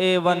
A1